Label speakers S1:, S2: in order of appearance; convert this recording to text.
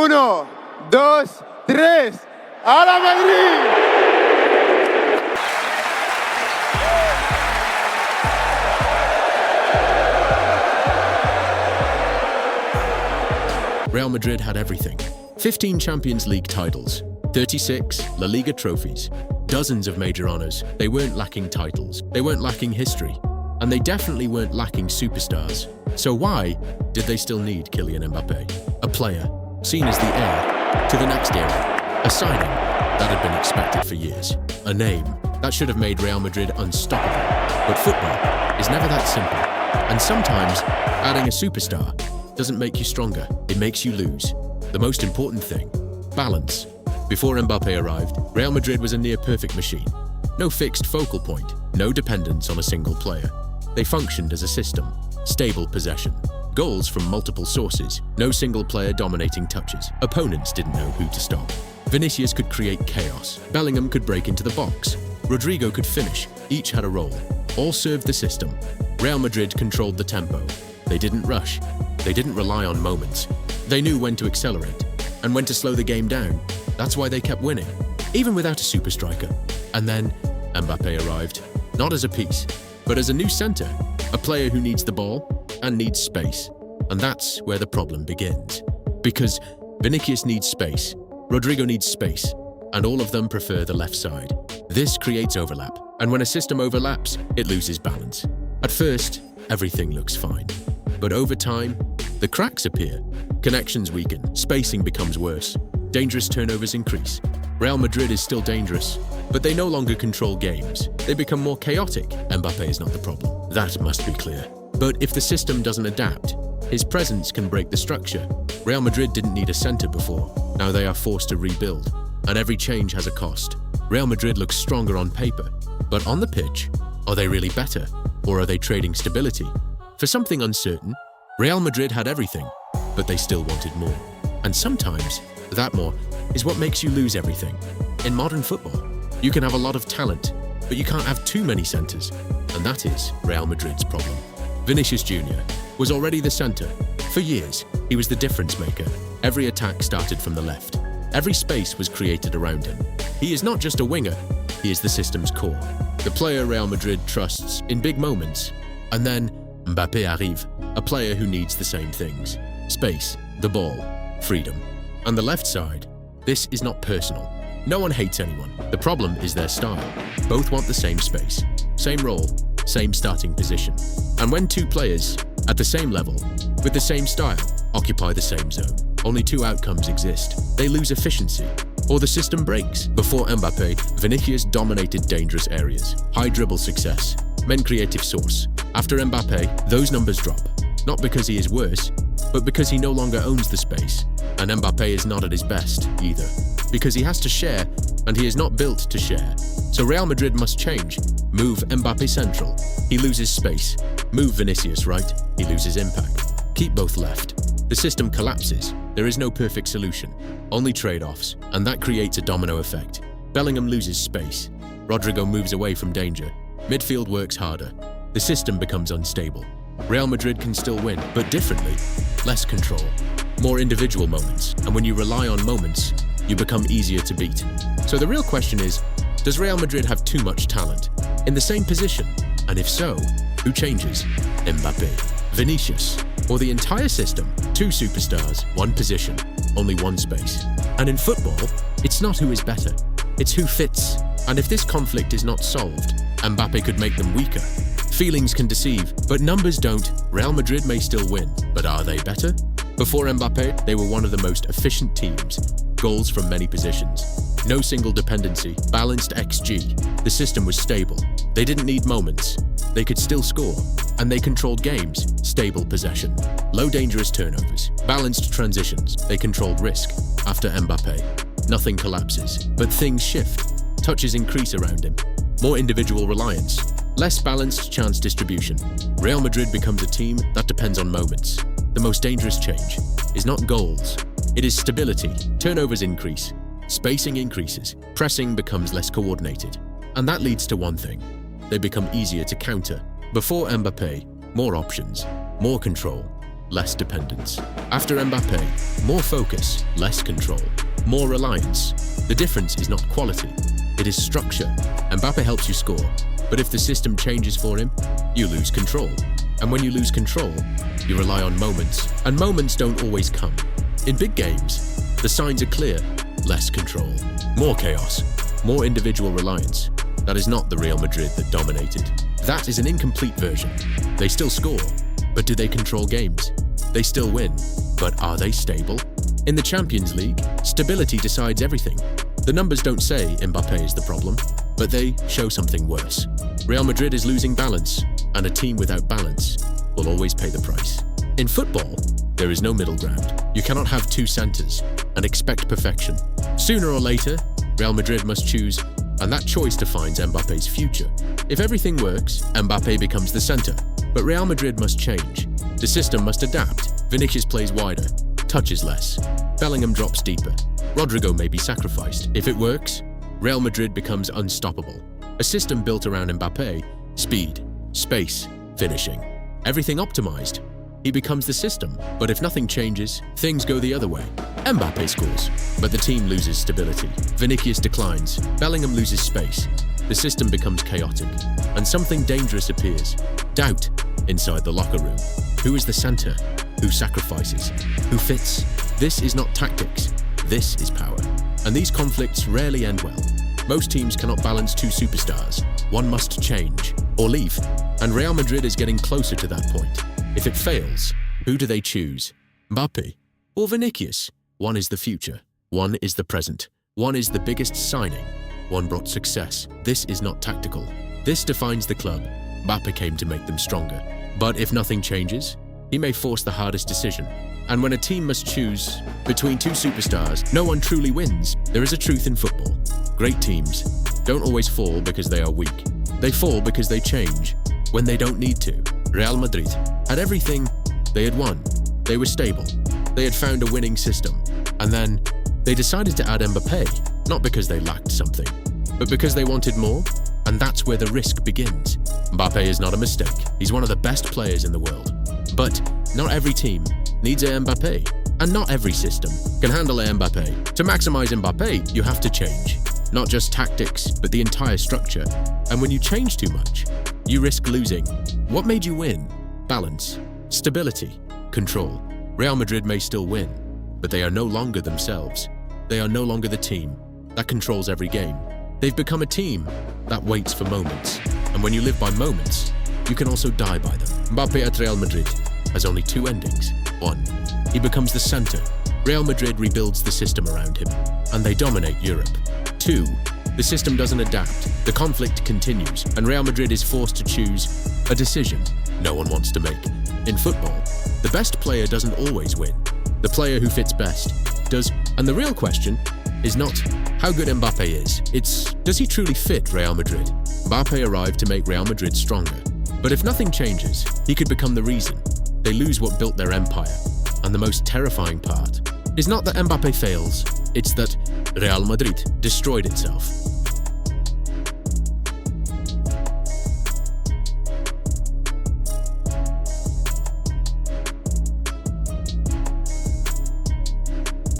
S1: Uno, dos, tres. ¡A la Madrid!
S2: Real Madrid had everything. 15 Champions League titles, 36 La Liga trophies, dozens of major honors. They weren't lacking titles, they weren't lacking history, and they definitely weren't lacking superstars. So why did they still need Kylian Mbappé? A player seen as the heir to the next era. A signing that had been expected for years. A name that should have made Real Madrid unstoppable. But football is never that simple. And sometimes adding a superstar doesn't make you stronger, it makes you lose. The most important thing, balance. Before Mbappé arrived, Real Madrid was a near-perfect machine. No fixed focal point, no dependence on a single player. They functioned as a system, stable possession. Goals from multiple sources, no single player dominating touches. Opponents didn't know who to stop. Vinícius could create chaos. Bellingham could break into the box. Rodrigo could finish. Each had a role. All served the system. Real Madrid controlled the tempo. They didn't rush. They didn't rely on moments. They knew when to accelerate and when to slow the game down. That's why they kept winning, even without a super striker. And then Mbappé arrived, not as a piece, but as a new centre, a player who needs the ball and needs space. And that's where the problem begins. Because Vinícius needs space, Rodrigo needs space, and all of them prefer the left side. This creates overlap, and when a system overlaps, it loses balance. At first, everything looks fine. But over time, the cracks appear. Connections weaken, spacing becomes worse, dangerous turnovers increase. Real Madrid is still dangerous, but they no longer control games. They become more chaotic. Mbappé is not the problem. That must be clear. But if the system doesn't adapt, his presence can break the structure. Real Madrid didn't need a centre before. Now they are forced to rebuild, and every change has a cost. Real Madrid looks stronger on paper, but on the pitch, are they really better? Or are they trading stability for something uncertain? Real Madrid had everything, but they still wanted more. And sometimes, that more is what makes you lose everything. In modern football, you can have a lot of talent, but you can't have too many centres, and that is Real Madrid's problem. Vinícius Jr. was already the centre. For years, he was the difference maker. Every attack started from the left. Every space was created around him. He is not just a winger, he is the system's core. The player Real Madrid trusts in big moments. And then Mbappé arrive, a player who needs the same things. Space, the ball, freedom. On the left side, this is not personal. No one hates anyone. The problem is their style. Both want the same space, same role, same starting position. And when two players, at the same level, with the same style, occupy the same zone, only two outcomes exist. They lose efficiency, or the system breaks. Before Mbappé, Vinícius dominated dangerous areas. High dribble success, men creative source. After Mbappé, those numbers drop. Not because he is worse, but because he no longer owns the space. And Mbappé is not at his best, either. Because he has to share, and he is not built to share. So Real Madrid must change. Move Mbappé central. He loses space. Move Vinícius right. He loses impact. Keep both left. The system collapses. There is no perfect solution. Only trade-offs. And that creates a domino effect. Bellingham loses space. Rodrigo moves away from danger. Midfield works harder. The system becomes unstable. Real Madrid can still win, but differently. Less control. More individual moments. And when you rely on moments, you become easier to beat. So the real question is, does Real Madrid have too much talent in the same position? And if so, who changes? Mbappé, Vinícius, or the entire system? Two superstars, one position, only one space. And in football, it's not who is better, it's who fits. And if this conflict is not solved, Mbappé could make them weaker. Feelings can deceive, but numbers don't. Real Madrid may still win, but are they better? Before Mbappé, they were one of the most efficient teams. Goals from many positions. No single dependency, balanced XG. The system was stable. They didn't need moments. They could still score. And they controlled games. Stable possession. Low dangerous turnovers. Balanced transitions. They controlled risk. After Mbappé, nothing collapses. But things shift. Touches increase around him. More individual reliance. Less balanced chance distribution. Real Madrid becomes a team that depends on moments. The most dangerous change is not goals. It is stability. Turnovers increase. Spacing increases. Pressing becomes less coordinated. And that leads to one thing. They become easier to counter. Before Mbappé, more options, more control, less dependence. After Mbappé, more focus, less control. More reliance. The difference is not quality, it is structure. Mbappé helps you score, but if the system changes for him, you lose control. And when you lose control, you rely on moments, and moments don't always come. In big games, the signs are clear: less control, more chaos, more individual reliance. That is not the Real Madrid that dominated. That is an incomplete version. They still score, but do they control games? They still win, but are they stable? In the Champions League, stability decides everything. The numbers don't say Mbappé is the problem, but they show something worse. Real Madrid is losing balance, and a team without balance will always pay the price. In football, there is no middle ground. You cannot have two centers and expect perfection. Sooner or later, Real Madrid must choose, and that choice defines Mbappé's future. If everything works, Mbappé becomes the center, but Real Madrid must change. The system must adapt. Vinícius plays wider, touches less. Bellingham drops deeper. Rodrigo may be sacrificed. If it works, Real Madrid becomes unstoppable. A system built around Mbappé, speed, space, finishing. Everything optimized. He becomes the system, but if nothing changes, things go the other way. Mbappé scores, but the team loses stability. Vinícius declines. Bellingham loses space. The system becomes chaotic, and something dangerous appears. Doubt inside the locker room. Who is the center? Who sacrifices? Who fits? This is not tactics. This is power. And these conflicts rarely end well. Most teams cannot balance two superstars. One must change or leave, and Real Madrid is getting closer to that point. If it fails, who do they choose? Mbappé or Vinícius? One is the future. One is the present. One is the biggest signing. One brought success. This is not tactical. This defines the club. Mbappé came to make them stronger. But if nothing changes, he may force the hardest decision. And when a team must choose between two superstars, no one truly wins. There is a truth in football. Great teams don't always fall because they are weak. They fall because they change when they don't need to. Real Madrid had everything. They had won. They were stable. They had found a winning system. And then they decided to add Mbappé, not because they lacked something, but because they wanted more. And that's where the risk begins. Mbappé is not a mistake. He's one of the best players in the world. But not every team needs a Mbappé, and not every system can handle a Mbappé. To maximize Mbappé, you have to change. Not just tactics, but the entire structure. And when you change too much, you risk losing. What made you win? Balance, stability, control. Real Madrid may still win, but they are no longer themselves. They are no longer the team that controls every game. They've become a team that waits for moments. And when you live by moments, you can also die by them. Mbappé at Real Madrid has only two endings. One, he becomes the center. Real Madrid rebuilds the system around him, and they dominate Europe. Two, the system doesn't adapt. The conflict continues, and Real Madrid is forced to choose a decision no one wants to make. In football, the best player doesn't always win. The player who fits best does. And the real question is not how good Mbappé is. It's, does he truly fit Real Madrid? Mbappé arrived to make Real Madrid stronger. But if nothing changes, he could become the reason. They lose what built their empire. And the most terrifying part is not that Mbappé fails, it's that Real Madrid destroyed itself.